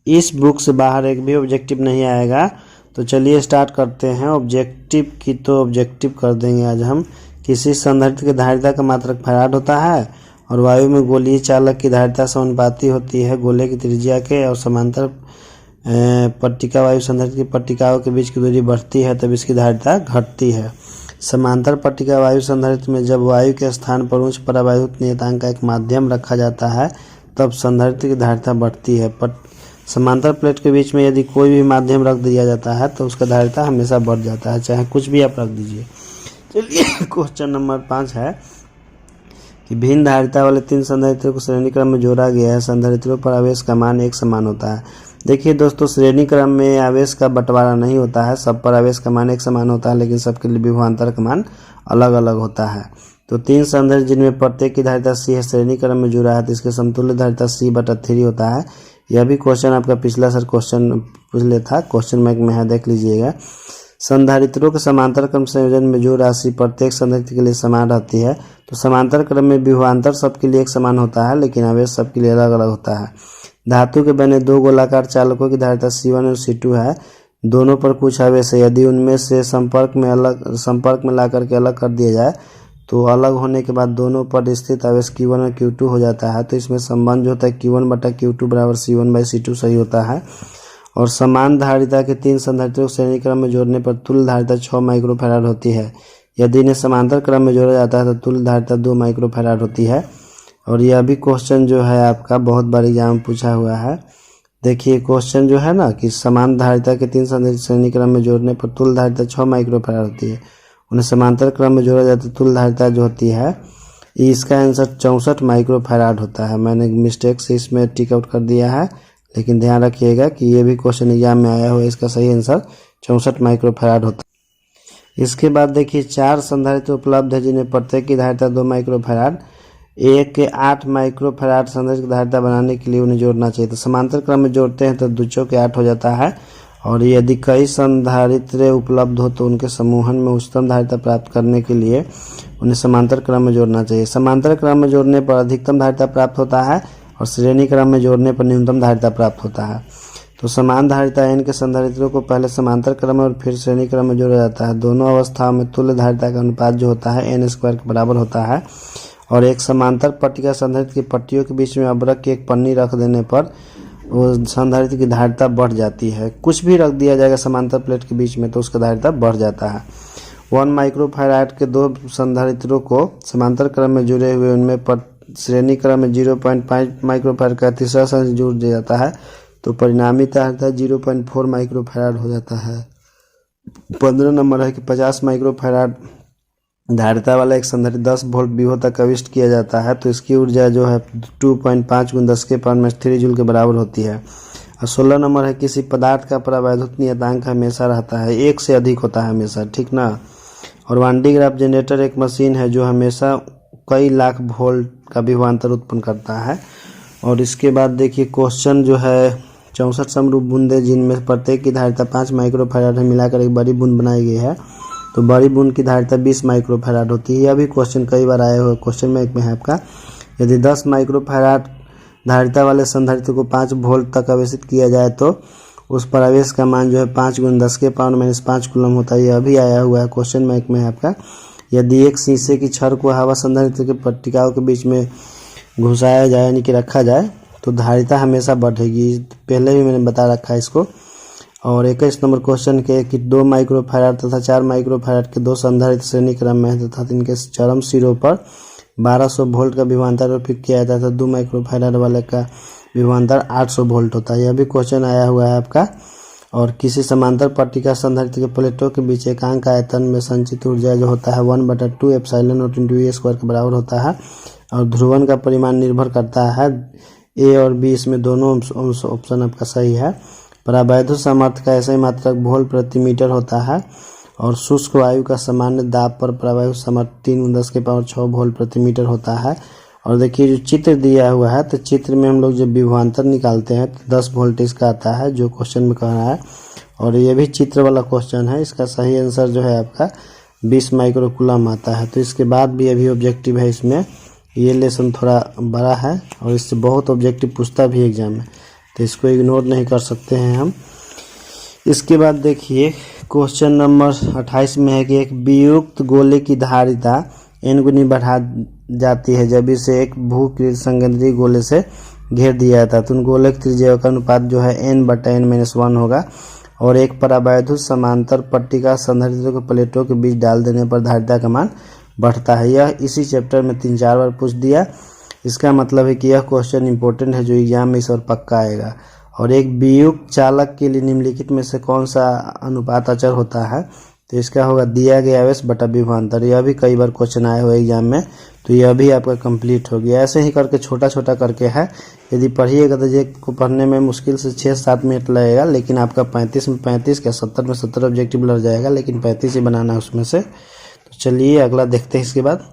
इस बुक से बाहर एक भी ऑब्जेक्टिव नहीं आएगा। तो चलिए स्टार्ट करते हैं। ऑब्जेक्टिव की तो ऑब्जेक्टिव कर देंगे आज हम। किसी संधारित्र की धारिता का मात्रक फैराड होता है और वायु में गोलीय चालक की धारिता समानुपाती होती है गोले की त्रिज्या के, और समांतर पट्टिका वायु संधारित्र की पट्टिकाओं के बीच की दूरी बढ़ती है तब इसकी धारिता घटती है। समांतर पट्टिका वायु संधारित्र में जब वायु के स्थान पर उच्च परावैद्युत नियतांक का एक माध्यम रखा जाता है तब संधारित्र की धारिता बढ़ती है। समांतर प्लेट के बीच में यदि कोई भी माध्यम रख दिया जाता है तो उसका धारिता हमेशा बढ़ जाता है, चाहे कुछ भी आप रख दीजिए। चलिए क्वेश्चन नंबर 5 है कि भिन्न धारिता वाले 3 संधारित्रों को श्रेणी क्रम में जोड़ा गया है। संधारित्रों पर आवेश का मान एक समान होता है। देखिए दोस्तों, श्रेणी क्रम में आवेश का बंटवारा नहीं होता है, सब पर आवेश का मान एक समान होता है, लेकिन सबके लिए विभवांतर का मान अलग अलग होता है। तो 3 संधारित्र जिनमें प्रत्येक की धारिता C है श्रेणी क्रम में जुड़ा है तो इसके समतुल्य धारिता C/3 होता है। यह भी क्वेश्चन आपका पिछला सर क्वेश्चन पूछ था, क्वेश्चन बैंक में है, देख लीजिएगा। संधारित्रों के समांतर क्रम संयोजन में जो राशि प्रत्येक संधारित्र के लिए समान रहती है, तो समांतर क्रम में विभवांतर सबके लिए एक समान होता है, लेकिन आवेश सबके लिए अलग अलग होता है। धातु के बने 2 गोलाकार चालकों की धारिता C1 और C2 है। दोनों पर कुछ आवेश है। यदि उनमें से संपर्क में ला करके अलग कर दिया जाए तो अलग होने के बाद दोनों पर स्थित आवेश Q1 और Q2 हो जाता है। तो इसमें संबंध जो होता है Q1/Q2 बराबर C1/C2 सही होता है। और समान धारिता के 3 संधारित्रों को श्रेणी क्रम में जोड़ने पर तुल्य धारिता 6 माइक्रोफैराड होती है। यदि इन्हें समांतर क्रम में जोड़ा जाता है तो तुल्य धारिता 2 माइक्रोफैराड होती है। और यह भी क्वेश्चन जो है आपका बहुत बार एग्जाम में पूछा हुआ है। देखिए क्वेश्चन जो है ना कि समान धारिता के 3 संधारित्र श्रेणी क्रम में जोड़ने पर तुल्य धारिता 6 माइक्रोफैराड होती है। उन्हें समांतर क्रम में जोड़ा जाता है तुल्य धारिता जो होती है, इसका आंसर 64 माइक्रोफैराड होता है। मैंने मिस्टेक से इसमें टिक आउट कर दिया है, लेकिन ध्यान रखिएगा कि ये भी क्वेश्चन एग्जाम में आया हुआ है। इसका सही आंसर 64 माइक्रोफैराड होता है। इसके बाद देखिए 4 संधारित्र उपलब्ध है जिन्हें प्रत्येक की धारिता 2 माइक्रोफैराड, एक के 8 माइक्रोफैराड संधारित्र की धारिता बनाने के लिए उन्हें जोड़ना चाहिए। तो समांतर क्रम में जोड़ते हैं तो 2 चौके 8 हो जाता है। और यदि कई संधारित्र उपलब्ध हो तो उनके समूहन में उच्चतम धारिता प्राप्त करने के लिए उन्हें समांतर क्रम में जोड़ना चाहिए। समांतर क्रम में जोड़ने पर अधिकतम धारिता प्राप्त होता है और श्रेणी क्रम में जोड़ने पर न्यूनतम धारिता प्राप्त होता है। तो समान धारिता N के संधारित्रों को पहले समांतर क्रम और फिर श्रेणी क्रम में जोड़ा जाता है। दोनों अवस्थाओं में तुल्य धारिता का अनुपात जो होता है N² के बराबर होता है। और एक समांतर पट्टिका संधारित्र की पट्टियों के बीच में अवरक की एक पन्नी रख देने पर वो संधारित्र की धारिता बढ़ जाती है। कुछ भी रख दिया जाएगा समांतर प्लेट के बीच में तो उसका धारिता बढ़ जाता है। 1 माइक्रोफैराड के 2 संधारित्रों को समांतर क्रम में जुड़े हुए उनमें श्रेणी क्रम में 0.5 माइक्रोफैराड का तीसरा संधारित्र जोड़ दिया जाता है तो परिणामी धारिता 0.4 माइक्रोफैराड हो जाता है। 15 नंबर है कि 50 माइक्रोफैराड धारिता वाला एक संधारित्र 10 वोल्ट विभव तक आविष्ट किया जाता है तो इसकी ऊर्जा जो है 2.5 × 10⁻³ जूल के बराबर होती है। और 16 नंबर है किसी पदार्थ का परावैद्युत नियतांक हमेशा रहता है, 1 से अधिक होता है हमेशा, ठीक ना। और वान डी ग्राफ जनरेटर एक मशीन है जो हमेशा कई लाख वोल्ट का विभवांतर उत्पन्न करता है। और इसके बाद देखिए क्वेश्चन जो है 64 समरूप बूंदें जिनमें प्रत्येक की धारिता 5 माइक्रोफैराड है मिलाकर एक बड़ी बूंद बनाई गई है तो बड़ी बूंद की धारिता 20 माइक्रोफैराड होती है। यह भी क्वेश्चन कई बार आया हुआ क्वेश्चन बैंक में है आपका। यदि 10 माइक्रोफैराड धारिता वाले संधारित्र को 5 वोल्ट तक आवेशित किया जाए तो उस पर आवेश का मान जो है 5 × 10⁻⁻5 कूलम होता है। यह भी आया हुआ है क्वेश्चन बैंक में है आपका। यदि एक शीशे की छड़ को हवा संधारित्र के पट्टिकाओं के बीच में घुसाया जाए यानी कि रखा जाए तो धारिता हमेशा बढ़ेगी, पहले भी मैंने बता रखा है इसको। और 21 नंबर क्वेश्चन के कि 2 माइक्रोफैराड तथा 4 माइक्रोफैराड के 2 संधारित्र श्रेणी क्रम में है तथा इनके चरम सिरों पर 1200 वोल्ट का विभवांतर आरोपित किया जाता है तो 2 माइक्रोफैराड वाले का विभवांतर 800 वोल्ट होता है। यह भी क्वेश्चन आया हुआ है आपका। और किसी समांतर पट्टिका संधारित्र के प्लेटों के बीच एकांक आयतन में संचित ऊर्जा जो होता है 1/2 एप्सिलॉन नॉट × A² के बराबर होता है। और ध्रुवन का परिमाण निर्भर करता है A और B, इसमें दोनों ऑप्शन आपका सही है। परावैद्युत सामर्थ्य का ऐसा ही मात्रक वोल्ट प्रति मीटर होता है। और शुष्क वायु का सामान्य दाब पर परावैद्युत सामर्थ्य 3 × 10⁻6 वोल्ट प्रति मीटर होता है। और देखिए जो चित्र दिया हुआ है तो चित्र में हम लोग जब विभवांतर निकालते हैं तो 10 वोल्टेज का आता है जो क्वेश्चन में कह रहा है। और ये भी चित्र वाला क्वेश्चन है, इसका सही आंसर जो है आपका 20 माइक्रोकूलम आता है। तो इसके बाद भी अभी ऑब्जेक्टिव है, इसमें ये लेसन थोड़ा बड़ा है और इससे बहुत ऑब्जेक्टिव पूछता भी एग्जाम में। तो इसको इग्नोर नहीं कर सकते हैं हम। इसके बाद देखिए क्वेश्चन नंबर 28 में है कि एक वियुक्त गोले की धारिता n गुनी बढ़ा जाती है जब इसे एक भूकृत संकेंद्री गोले से घेर दिया जाता है, तो उन गोले की त्रिज्या का अनुपात जो है n/n-1 होगा। और एक परावैद्युत समांतर पट्टिका संधारित्र के प्लेटों के बीच डाल देने पर धारिता का मान बढ़ता है। यह इसी चैप्टर में 3-4 बार पूछ दिया। इसका मतलब है कि यह क्वेश्चन इंपॉर्टेंट है जो एग्जाम में इस और पक्का आएगा। और एक वियुक्त चालक के लिए निम्नलिखित में से कौन सा अनुपात अचर होता है, तो इसका होगा दिया गया आवेश बटा विभवांतर। यह भी कई बार क्वेश्चन आए हुए एग्जाम में, तो यह भी आपका कंप्लीट हो गया। ऐसे ही करके छोटा छोटा करके है, यदि पढ़िएगा तो ये को पढ़ने में मुश्किल से 6-7 मिनट लगेगा, लेकिन आपका 35 में 35 क्या 70 में 70 ऑब्जेक्टिव लग जाएगा, लेकिन 35 ही बनाना है उसमें से। तो चलिए अगला देखते हैं इसके बाद।